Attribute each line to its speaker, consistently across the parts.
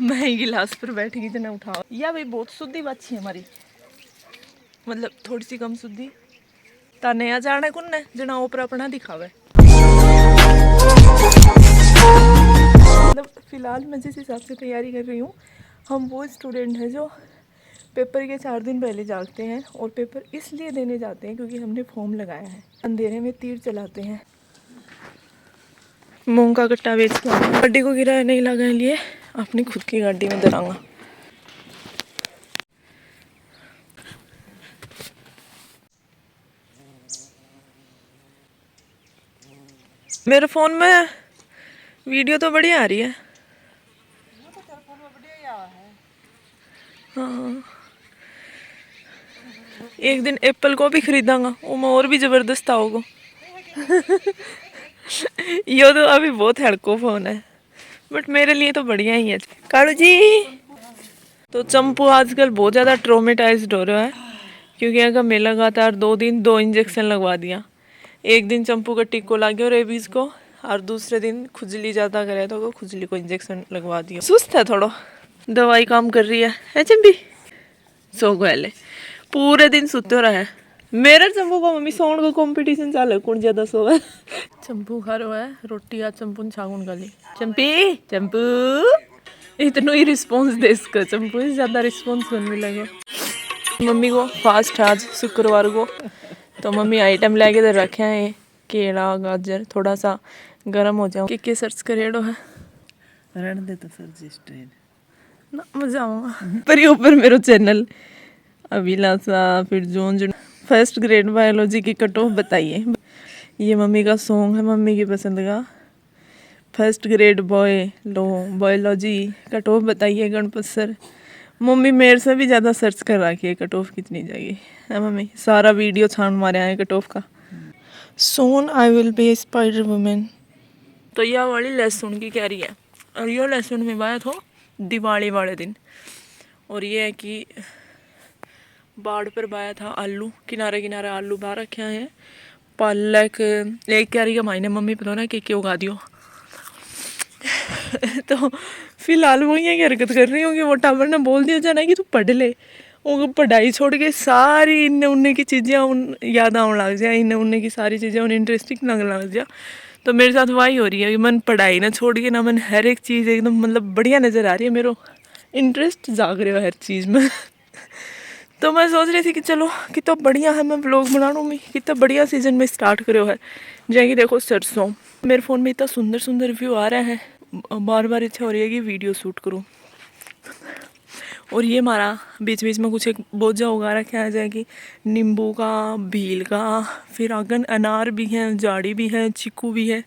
Speaker 1: मैं ही गिलास पर बैठ गई जना उठाओ या भाई बहुत शुद्धि बात थी हमारी, मतलब थोड़ी सी कम शुद्धि ता नया जाने कौन ने जना ऊपर अपना दिखावे। मतलब फिलहाल मैं जिस हिसाब से तैयारी कर रही हूँ, हम वो स्टूडेंट हैं जो पेपर के 4 दिन पहले जागते हैं और पेपर इसलिए देने जाते हैं क्योंकि हमने फॉर्म लगाया है। अंधेरे में तीर चलाते हैं। मूंग का कट्टा बेच के गाड़ी को किराया नहीं लगाने लिए अपनी खुद की गाड़ी में दरांगा। मेरे फ़ोन में वीडियो तो बढ़िया आ रही है। हाँ, एक दिन एप्पल को भी खरीदांगा, वो और भी ज़बरदस्त आओगे। ये तो अभी बहुत हड़को फ़ोन है, बट मेरे लिए तो बढ़िया ही है। कालू जी तो चंपू आजकल बहुत ज़्यादा ट्रोमेटाइज्ड हो रहा है क्योंकि अगर मैं लगातार 2 दिन 2 इंजेक्शन लगवा दिया। एक दिन चंपू का टिक्को लग गया रेबीज़ को और दूसरे दिन खुजली ज़्यादा करे तो खुजली को इंजेक्शन लगवा दिया। सुस्त है थोड़ा, दवाई काम कर रही है चंपी। सो गए पूरे दिन सुते रहा है। मेरे चंपू को मम्मी सोने का कंपटीशन चाल है कौन ज्यादा सोए। चंपू खा रहा है रोटी, आज चंपू ने छागुन गाली। चंपी चंपू इतना ही रिस्पॉन्स दे इसका, चंपू से ज्यादा रिस्पॉन्स सुन मिलेगा। मम्मी को फास्ट आज शुक्रवार को तो मम्मी आइटम लेके तो रखे हैं केला गाजर, थोड़ा सा गर्म हो जाओ कि सर्च करेड़ो है
Speaker 2: रहने दे तो सर
Speaker 1: ना मजा आऊंगा। पर ये ऊपर मेरा चैनल अभिलाषा, फिर जोन जो फर्स्ट ग्रेड बायोलॉजी की कट ऑफ बताइए। ये मम्मी का सॉन्ग है, मम्मी की पसंद का। First grade biology cut off बताइए गणपत सर। मम्मी मेरे से भी ज़्यादा सर्च कर रखी है कट ऑफ कितनी जाएगी है मम्मी, सारा वीडियो छान मारे आए कट ऑफ का। Soon I will be spider woman. तो यह वाली लेसन की कह रही है और यह लेसन में बात हो दिवाली वाले दिन। और ये है कि बाढ़ पर बाया था आलू, किनारे किनारे आलू बा रखे हैं। पालक एक क्यारी का मायने मम्मी पता ना कि उगा दियो। तो फिलहाल वो ये हरकत कर रही हूँ कि वो टावर ने बोल दिया जाना कि तू पढ़ ले, वो पढ़ाई छोड़ के सारी इन्ने उन्ने की चीज़ें उन याद आने लग जाए, इन्ने उन्ने की सारी चीज़ें उन्हें इंटरेस्टिंग लगने लग जाए। तो मेरे साथ वही हो रही है कि मन पढ़ाई ना छोड़ के ना, मन हर एक चीज़ एकदम मतलब बढ़िया नज़र आ रही है, मेरा इंटरेस्ट जाग रहा है हर चीज़ में। तो मैं सोच रही थी कि चलो कितना बढ़िया है, मैं व्लॉग बना लूँ, मैं कितना बढ़िया सीजन में स्टार्ट करो है। जाएगी देखो सरसों, मेरे फ़ोन में इतना सुंदर सुंदर व्यू आ रहा है, बार बार इच्छा हो रही है कि वीडियो शूट करूँ। और ये हमारा बीच बीच में कुछ एक बोझा उगा रखा है, जैसे कि नींबू का, भील का, फिर आगन अनार भी है, जाड़ी भी है, चीकू भी है।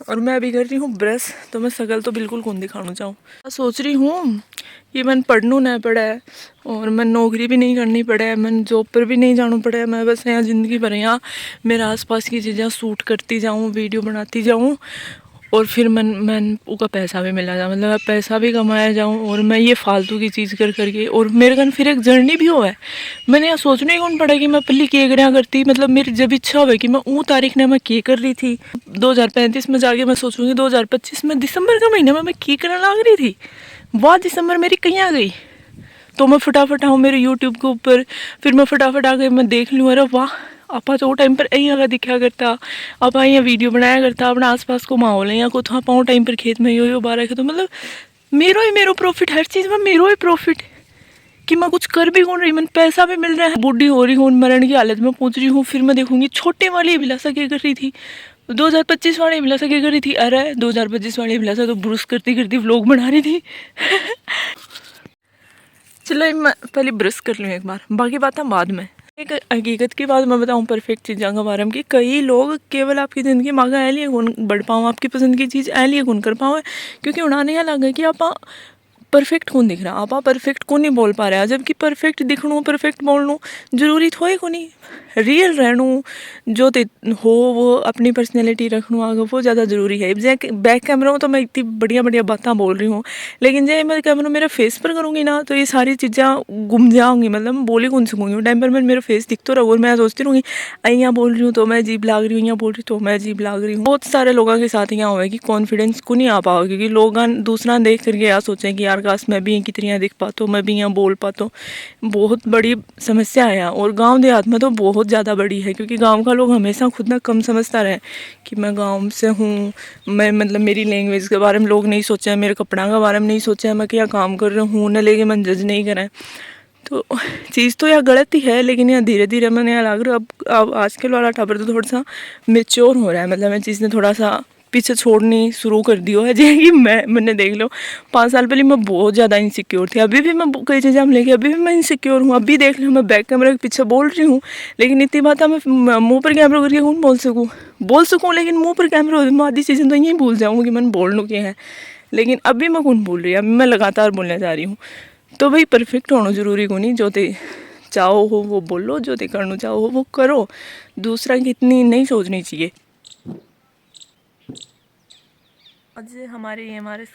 Speaker 1: और मैं अभी कर रही हूँ ब्रश, तो मैं शकल तो बिल्कुल कौन दिखाना चाहूँ। सोच रही हूँ कि मैं पढ़नू ना पड़े और मैं नौकरी भी नहीं करनी पड़े, मैं जॉब पर भी नहीं जाना पड़े, मैं बस यहाँ ज़िंदगी भर यहाँ मेरे आसपास की चीज़ें शूट करती जाऊँ, वीडियो बनाती जाऊँ और फिर मैं उसका पैसा भी मिला जाए, मतलब पैसा भी कमाया जाऊँ और मैं ये फालतू की चीज़ कर करके। और मेरे कन फिर एक जर्नी भी हो है, मैंने यहाँ सोचने ही कौन पड़ा कि मैं पहले के करा करती, मतलब मेरी जब इच्छा हो कि मैं वो तारीख ने मैं के कर रही थी 2035 में जाके मैं सोचूंगी 2025 में दिसंबर का महीना में मैं के करने लग रही थी, वाह दिसंबर मेरी कहीं आ गई। तो मैं फटाफट आऊँ मेरे यूट्यूब के ऊपर, फिर मैं फटाफट आके मैं देख लूँ अरे वाह आपा तो वो टाइम पर यहीं आगे दिखा करता, आप यहाँ वीडियो बनाया करता, अपने आसपास को माहौल है यहाँ को था पाँव टाइम पर खेत में यो बारह तो मतलब मेरो प्रॉफिट, हर चीज़ में मेरो ही प्रॉफिट कि मैं कुछ कर भी कौन रही, मैंने पैसा भी मिल रहा है, बूढ़ी हो रही हूँ, मरण की हालत में पहुँच रही हूँ। फिर मैं देखूंगी छोटे वाली अभिलाषा क्या कर रही थी, 2025 वाली अभिलाषा क्या कर रही थी, अरे 2025 वाली अभिलाषा तो ब्रूस करती करती व्लॉग बना रही थी। चलो मैं पहले ब्रश कर लूँ एक बार, बाकी बात हम बाद में। एक हकीकत की बात मैं बताऊँ परफेक्ट चीज़ों के बारे में कि कई लोग केवल आपकी ज़िंदगी मांगा है लिए कौन बढ़ पाऊँ, आपकी पसंद की चीज़ है लिए कौन कर पाऊँ, क्योंकि उड़ाने यह लगा कि आप परफेक्ट कौन दिख रहा, आप परफेक्ट कौन नहीं बोल पा रहे, जबकि परफेक्ट दिखणू परफेक्ट बोलूँ जरूरी थोड़े को नहीं रियल रहूँ जो हो, वो अपनी पर्सनैलिटी रखूँ आगे, वो ज़्यादा ज़रूरी है। जे बैक कैमरा हो तो मैं इतनी बढ़िया बढ़िया बातें बोल रही हूँ, लेकिन जे मैं कैमरा मेरा फेस पर करूँगी ना तो ये सारी चीज़ें गुम जाऊँगी, मतलब मैं बोली कौन सकूँगी। वो टाइम पर मैं मेरा फेस दिख तो रहा और मैं सोचती रहूँगी यहाँ बोल रही हूँ तो मैं अजीब लाग रही हूँ, यहाँ बोल रही तो मैं अजीब लाग रही हूँ। बहुत सारे लोगों के साथ यहाँ हुआ है कि कॉन्फिडेंस को नहीं आ पाओ, क्योंकि लोग दूसरा देख करके यार सोचें कि यार काश मैं भी कितनी यहाँ दिख पाता हूँ, मैं भी यहाँ बोल पाता हूँ। बहुत बड़ी समस्या है यहाँ, और गांव देहात में तो बहुत ज़्यादा बड़ी है, क्योंकि गांव का लोग हमेशा खुद ना कम समझता रहे कि मैं गांव से हूँ, मैं मतलब मेरी लैंग्वेज के बारे में लोग नहीं सोचा है, मेरे कपड़ा के बारे में नहीं सोचा है, मैं क्या काम कर रहा हूँ न, लेकिन मन जज नहीं करें। तो चीज़ तो यह गलत ही है, लेकिन यह धीरे धीरे मैंने यहाँ लग रहा अब आजकल वाला टाबर तो थोड़ा सा मेच्योर हो रहा है, मतलब मैं चीज़ ने थोड़ा सा पीछे छोड़नी शुरू कर दी है। जैसे कि मैंने देख लो 5 साल पहले मैं बहुत ज़्यादा इनसिक्योर थी, अभी भी मैं कई चीज़ें हम लेके अभी भी मैं इनसिक्योर हूँ। अभी देख लो मैं बैक कैमरे के पीछे बोल रही हूँ, लेकिन इतनी बात मैं मुँह पर कैमरा करके कौन बोल सकूँ, लेकिन मुँह पर कैमरा हो मैं आधी चीज़ें तो यहीं भूल जाऊँगी कि मैंने बोलने के हैं। लेकिन अभी मैं कौन बोल रही है, अभी मैं लगातार बोलने जा रही हूँ। तो भाई परफेक्ट होना ज़रूरी को नहीं, जो ते चाहो हो वो बोलो, जो ते करना चाहो हो वो करो, दूसरा की इतनी नहीं सोचनी चाहिए। आज हमारे EMRS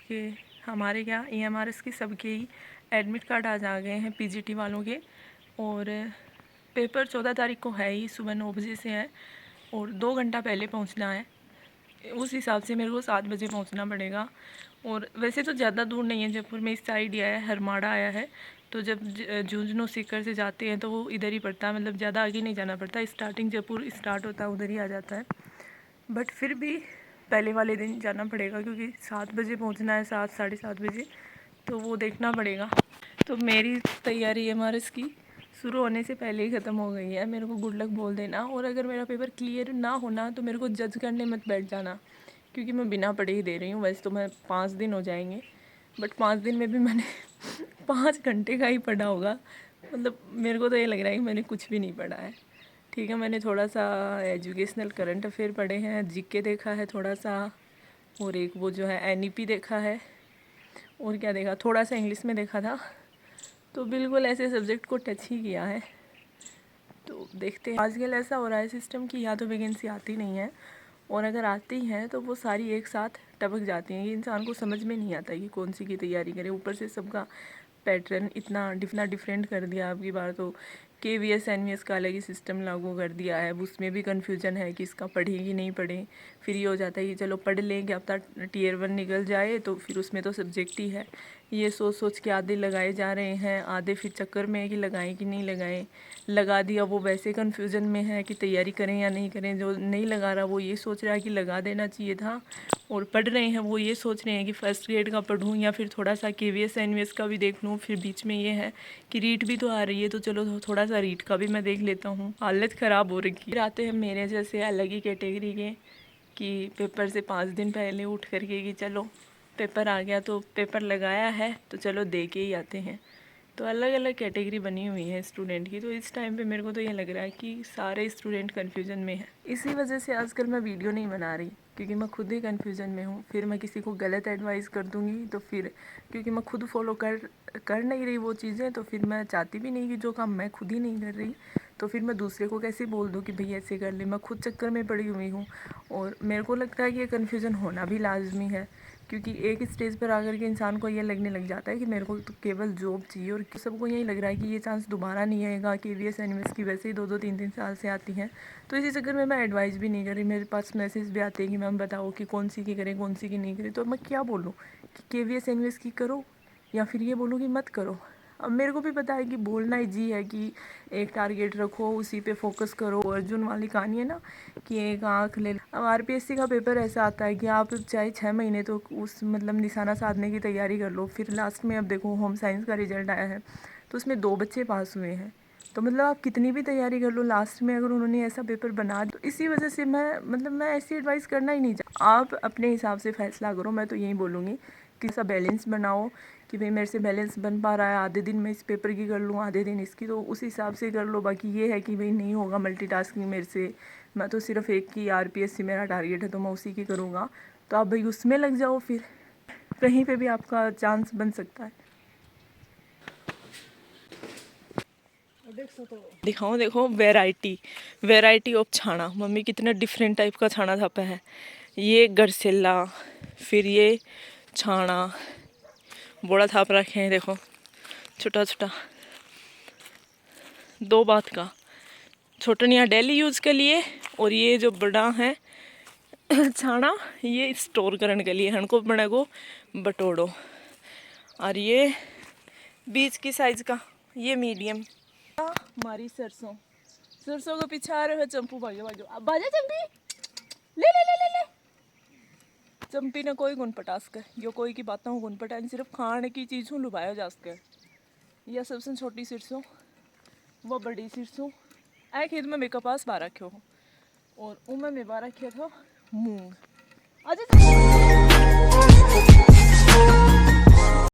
Speaker 1: के सबके ही एडमिट कार्ड आज आ गए हैं PGT वालों के, और पेपर 14 तारीख को है ही, सुबह 9 बजे से है और 2 घंटा पहले पहुंचना है। उस हिसाब से मेरे को 7 बजे पहुंचना पड़ेगा। और वैसे तो ज़्यादा दूर नहीं है, जयपुर में इस साइड ही आया है, हरमाड़ा आया है, तो जब झुंझुनू सीकर से जाते हैं तो वो इधर ही पड़ता है, मतलब ज़्यादा आगे नहीं जाना पड़ता, स्टार्टिंग जयपुर स्टार्ट होता है उधर ही आ जाता है। बट फिर भी पहले वाले दिन जाना पड़ेगा, क्योंकि 7 बजे पहुंचना है, 7 साढ़े 7 बजे, तो वो देखना पड़ेगा। तो मेरी तैयारी EMRS की शुरू होने से पहले ही ख़त्म हो गई है। मेरे को गुड लक बोल देना, और अगर मेरा पेपर क्लियर ना होना तो मेरे को जज करने मत बैठ जाना, क्योंकि मैं बिना पढ़े ही दे रही हूँ। वैसे तो मैं 5 दिन हो जाएंगे, बट 5 दिन में भी मैंने 5 घंटे का ही पढ़ा होगा। मतलब मेरे को तो ये लग रहा है कि मैंने कुछ भी नहीं पढ़ा है। ठीक है, मैंने थोड़ा सा एजुकेशनल करंट अफेयर पढ़े हैं, जीके देखा है थोड़ा सा, और एक वो जो है NEP देखा है, और क्या देखा, थोड़ा सा इंग्लिश में देखा था। तो बिल्कुल ऐसे सब्जेक्ट को टच ही किया है। तो देखते हैं। आजकल ऐसा हो रहा है सिस्टम की या तो वैकेंसी आती नहीं है, और अगर आती हैं तो वो सारी एक साथ टपक जाती हैं। ये इंसान को समझ में नहीं आता कि कौन सी की तैयारी करे। ऊपर से सबका पैटर्न इतना डिफरेंट कर दिया अब की बार, तो KVS NVS का अलग ही सिस्टम लागू कर दिया है। उसमें भी कन्फ्यूजन है कि इसका पढ़े कि नहीं पढ़े। फिर ये हो जाता है कि चलो पढ़ लें, क्या पता Tier 1 निकल जाए, तो फिर उसमें तो सब्जेक्ट ही है। ये सोच सोच के आधे लगाए जा रहे हैं, आधे फिर चक्कर में है कि लगाएं कि नहीं लगाएं। लगा दिया वो वैसे कन्फ्यूजन में है कि तैयारी करें या नहीं करें। जो नहीं लगा रहा वो ये सोच रहा है कि लगा देना चाहिए था, और पढ़ रहे हैं वो ये सोच रहे हैं कि फर्स्ट ग्रेड का पढ़ूं या फिर थोड़ा सा KVS NVS का भी देख लूँ। फिर बीच में ये है कि रीट भी तो आ रही है, तो चलो थोड़ा सा रीट का भी मैं देख लेता हूँ। हालत ख़राब हो रखी। फिर आते हैं मेरे जैसे अलग ही कैटेगरी के, कि पेपर से 5 दिन पहले उठ करके कि चलो पेपर आ गया तो पेपर लगाया है तो चलो दे के ही आते हैं। तो अलग अलग कैटेगरी बनी हुई है स्टूडेंट की। तो इस टाइम पे मेरे को तो ये लग रहा है कि सारे स्टूडेंट कन्फ्यूजन में है। इसी वजह से आजकल मैं वीडियो नहीं बना रही, क्योंकि मैं खुद ही कन्फ्यूजन में हूँ। फिर मैं किसी को गलत एडवाइस कर दूँगी तो फिर, क्योंकि मैं खुद फॉलो कर नहीं रही वो चीज़ें, तो फिर मैं चाहती भी नहीं कि जो काम मैं खुद ही नहीं कर रही तो फिर मैं दूसरे को कैसे बोल दूँ कि भई ऐसे कर ले। मैं खुद चक्कर में पड़ी हुई हूँ, और मेरे को लगता है कि ये कन्फ्यूज़न होना भी लाजमी है, क्योंकि एक स्टेज पर आकर के इंसान को ये लगने लग जाता है कि मेरे को तो केवल जॉब चाहिए, और सबको यही लग रहा है कि ये चांस दोबारा नहीं आएगा। KVS NVS की वैसे ही 2-2 3-3 साल से आती हैं, तो इसी चक्कर में मैं एडवाइस भी नहीं कर रही। मेरे पास मैसेज भी आते हैं कि मैम बताओ कि कौन सी की करें, कौन सी की नहीं करें। तो मैं क्या बोलूँ कि KVS NVS की करो, या फिर ये बोलूँ कि मत करो। अब मेरे को भी पता है कि बोलना ईजी है कि एक टारगेट रखो, उसी पे फोकस करो। अर्जुन वाली कहानी है ना कि एक आँख ले। अब RPSC का पेपर ऐसा आता है कि आप चाहे 6 महीने तो उस मतलब निशाना साधने की तैयारी कर लो, फिर लास्ट में अब देखो होम साइंस का रिजल्ट आया है तो उसमें 2 बच्चे पास हुए हैं। तो मतलब आप कितनी भी तैयारी कर लो, लास्ट में अगर उन्होंने ऐसा पेपर बना दिया, तो इसी वजह से मैं ऐसी एडवाइस करना ही नहीं चाहती। आप अपने हिसाब से फैसला करो। मैं तो यही बोलूँगी कि ऐसा बैलेंस बनाओ कि भाई मेरे से बैलेंस बन पा रहा है, आधे दिन मैं इस पेपर की कर लूँ, आधे दिन इसकी, तो उस हिसाब से कर लो। बाकी ये है कि भाई नहीं होगा मल्टीटास्किंग मेरे से, मैं तो सिर्फ एक की RPSC मेरा टारगेट है तो मैं उसी की करूँगा, तो आप भाई उसमें लग जाओ, फिर कहीं पे भी आपका चांस बन सकता है। दिखाओ देखो वैरायटी वैरायटी ऑफ छाना। मम्मी कितना डिफरेंट टाइप का छाना थापा है। ये गरसेला, फिर ये छाना बड़ा थाप रखे हैं। देखो छोटा छोटा 2 बात का, छोटनिया डेली यूज़ के लिए और ये जो बड़ा है छाना ये स्टोर करने के लिए हमको बने को बटोड़ो। और ये बीच की साइज का ये मीडियम। हमारी सरसों सरसों के पीछे आ रहे हो चंपू, भागो भागो अब बाजा चंपी, ले ले ले ले ले। चंपी ने कोई गुण पटास कर यो कोई की बातों गुण पटान, सिर्फ खाने की चीज़ हूँ लुभाया जा सके। यह सबसे छोटी सिरसों वो बड़ी सिरसों ऐ खेत में मेरे पास बारह रखे हो और उनमें मैं बारह रखे था मूंग। अच्छा